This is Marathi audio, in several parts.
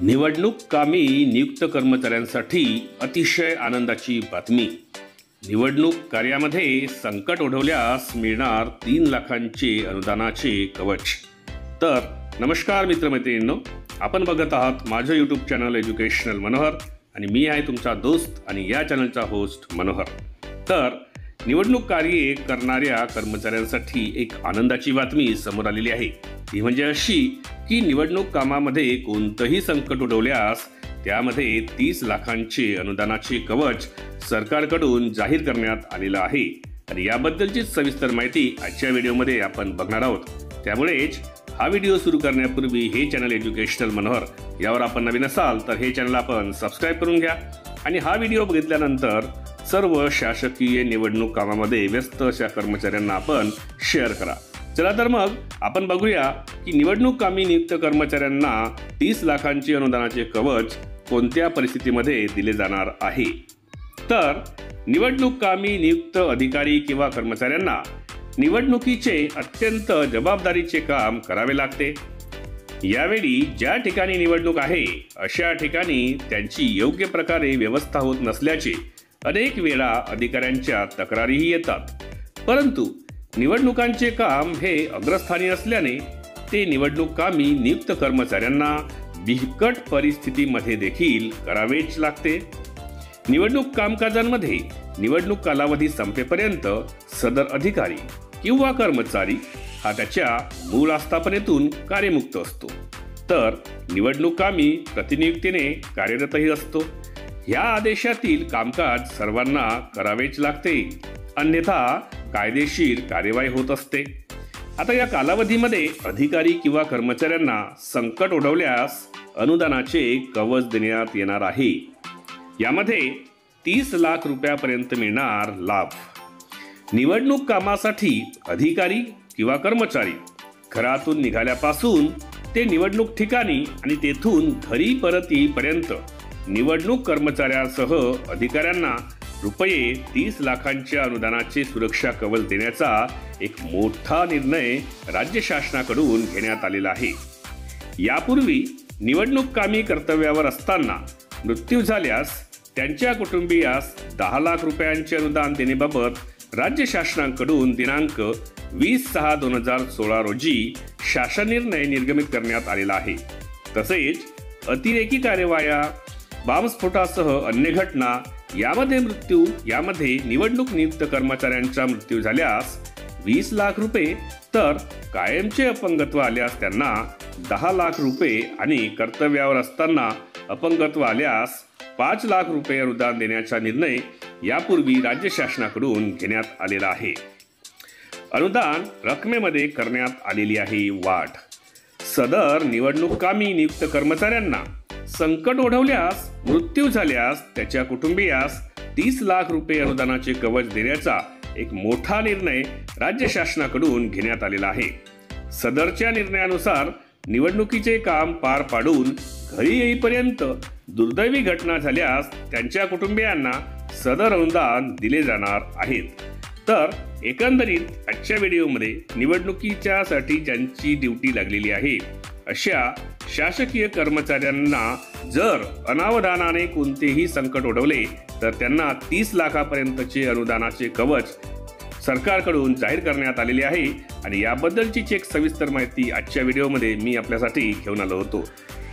निवडणूक कामी नियुक्त कर्मचाऱ्यांसाठी अतिशय आनंदाची बातमी। निवडणूक कार्यामध्ये संकट ओढवल्यास मिळणार 3 लाखांचे अनुदानाचे कवच। तर नमस्कार मित्रमैत्रिणींनो, आपण बघत आहात माझं यूट्यूब चॅनल एज्युकेशनल मनोहर आणि मी आहे तुमचा दोस्त आणि या चॅनलचा होस्ट मनोहर। तर निवडणूक कार्य करणाऱ्या कर्मचाऱ्यांसाठी एक आनंदाची बातमी समोर आलेली आहे। ती म्हणजे अशी की निवडणूक कामामध्ये कोणतेही संकट ओढवल्यास त्यामध्ये 30 लाखांचे अनुदानाचे कवच सरकारकडून जाहीर करण्यात आलेलं आहे आणि याबद्दलची सविस्तर माहिती आजच्या व्हिडिओमध्ये आपण बघणार आहोत। त्यामुळेच हा व्हिडिओ सुरू करण्यापूर्वी हे चॅनल एज्युकेशनल मनोहर यावर आपण नवीन असाल तर हे चॅनल आपण सबस्क्राइब करून घ्या आणि हा व्हिडिओ बघितल्यानंतर सर्व शासकीय निवडणूक कामामध्ये व्यस्त अशा कर्मचाऱ्यांना आपण शेअर करा। चला तर मग आपण बघूया की निवडणूक कामी नियुक्त कर्मचाऱ्यांना 30 लाखांचे अनुदानाचे कवच कोणत्या परिस्थितीमध्ये दिले जाणार आहे। तर निवडणूक कामी नियुक्त अधिकारी किंवा कर्मचाऱ्यांना निवडणुकीचे अत्यंत जबाबदारीचे काम करावे लागते। यावेळी ज्या ठिकाणी निवडणूक आहे अशा ठिकाणी त्यांची योग्य प्रकारे व्यवस्था होत नसल्याचे अनेक वेळा अधिकाऱ्यांच्या तक्रारीही येतात, परंतु निवडणुकांचे काम हे अग्रस्थानी असल्याने ते निवडणूक कामी नियुक्त कर्मचाऱ्यांना बिकट परिस्थितीमध्ये देखील करावेच लागते। निवडणूक कामकाजांमध्ये निवडणूक कालावधी संपेपर्यंत सदर अधिकारी किंवा कर्मचारी हा त्याच्या मूळ आस्थापनेतून कार्यमुक्त असतो, तर निवडणूक कामी प्रतिनियुक्तीने कार्यरतही असतो। या आदेशातील कामकाज सर्वांना करावेच लागते, अन्यथा कायदेशीर कार्यवाही होत असते। आता या कालावधीमध्ये अधिकारी किंवा कर्मचाऱ्यांना संकट ओढवल्यास अनुदानाचे कवच देण्यात येणार आहे। यामध्ये 30 लाख रुपयापर्यंत मिळणार लाभ। निवडणूक कामासाठी अधिकारी किंवा कर्मचारी घरातून निघाल्यापासून ते निवडणूक ठिकाणी आणि तेथून घरी परत येईपर्यंत निवडणूक कर्मचाऱ्यांसह अधिकाऱ्यांना रुपये 30 लाखांच्या अनुदानाचे सुरक्षा कवच देण्याचा एक मोठा निर्णय राज्य शासनाकडून घेण्यात आलेला आहे। यापूर्वी निवडणूक कामी कर्तव्यावर असताना मृत्यू झाल्यास त्यांच्या कुटुंबियास 10 लाख रुपयांचे अनुदान देण्याबाबत राज्य शासनाकडून दिनांक 20/6/2016 रोजी शासन निर्णय निर्गमित करण्यात आलेला आहे। तसेच अतिरेकी कार्यवाया, बॉम्बस्फोटासह अन्य घटना यामध्ये निवडणूक नियुक्त कर्मचाऱ्यांचा मृत्यू झाल्यास 20 लाख रुपये, तर कायमचे अपंगत्व आल्यास त्यांना 10 लाख रुपये आणि कर्तव्यावर असताना अपंगत्व आल्यास 5 लाख रुपये अनुदान देण्याचा निर्णय यापूर्वी राज्य शासनाकडून घेण्यात आलेला आहे। अनुदान रकमेमध्ये करण्यात आलेली आहे वाढ। सदर निवडणूक कामी नियुक्त कर्मचाऱ्यांना संकट ओढवल्यास मृत्यू झाल्यास त्याच्या कुटुंबियास 30 लाख रुपये अनुदानाचे कवच देण्याचा एक मोठा निर्णय राज्य शासनाकडून घेण्यात आलेला आहे। सदरच्या निर्णयानुसार निवडणुकीचे काम पार पाडून घरी येईपर्यंत दुर्दैवी घटना झाल्यास त्यांच्या कुटुंबियांना सदर अनुदान दिले जाणार आहेत। तर एकंदरीत आजच्या व्हिडिओमध्ये निवडणुकीच्यासाठी ज्यांची ड्युटी लागलेली आहे अशा शासकीय कर्मचाऱ्यांना जर अनावधानाने कोणतेही संकट ओढवले तर त्यांना 30 लाखापर्यंतचे अनुदानाचे कवच सरकारकडून जाहीर करण्यात आलेले आहे आणि याबद्दलची एक सविस्तर माहिती आजच्या व्हिडिओमध्ये मी आपल्यासाठी घेऊन आलो होतो।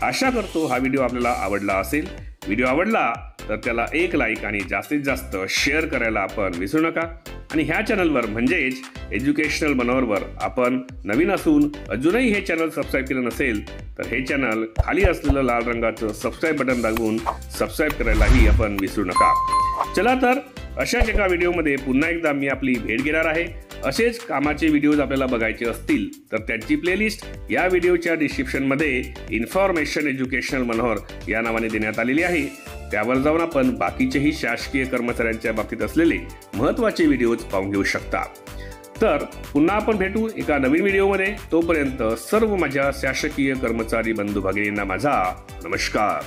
आशा करतो हा व्हिडिओ आपल्याला आवडला असेल। व्हिडिओ आवडला तर त्याला एक लाईक आणि जास्तीत जास्त शेअर करायला आपण विसरू नका आणि ह्या चॅनलवर म्हणजेच एज्युकेशनल मनोहरवर आपण नवीन असून अजूनही हे चॅनल सबस्क्राईब केलं नसेल तर हे चॅनल खाली असलेलं लाल रंगाचं सबस्क्राईब बटन दाबून सबस्क्राईब करायलाही आपण विसरू नका। चला तर अशाच एका व्हिडिओमध्ये पुन्हा एकदा मी आपली भेट घेणार आहे। असेच कामाचे व्हिडिओज आपल्याला बघायचे असतील तर त्यांची प्लेलिस्ट या व्हिडिओच्या डिस्क्रिप्शनमध्ये इन्फॉर्मेशन एज्युकेशनल मनोहर या नावाने देण्यात आलेली आहे। त्यावर जाऊन आपण बाकीचेही शासकीय कर्मचाऱ्यांच्या बाबतीत असलेले महत्त्वाचे व्हिडिओज पाहून घेऊ शकता। तर पुन्हा आपण भेटू एका नवीन व्हिडिओमध्ये। तोपर्यंत सर्व माझ्या शासकीय कर्मचारी बंधू भगिनींना माझा नमस्कार।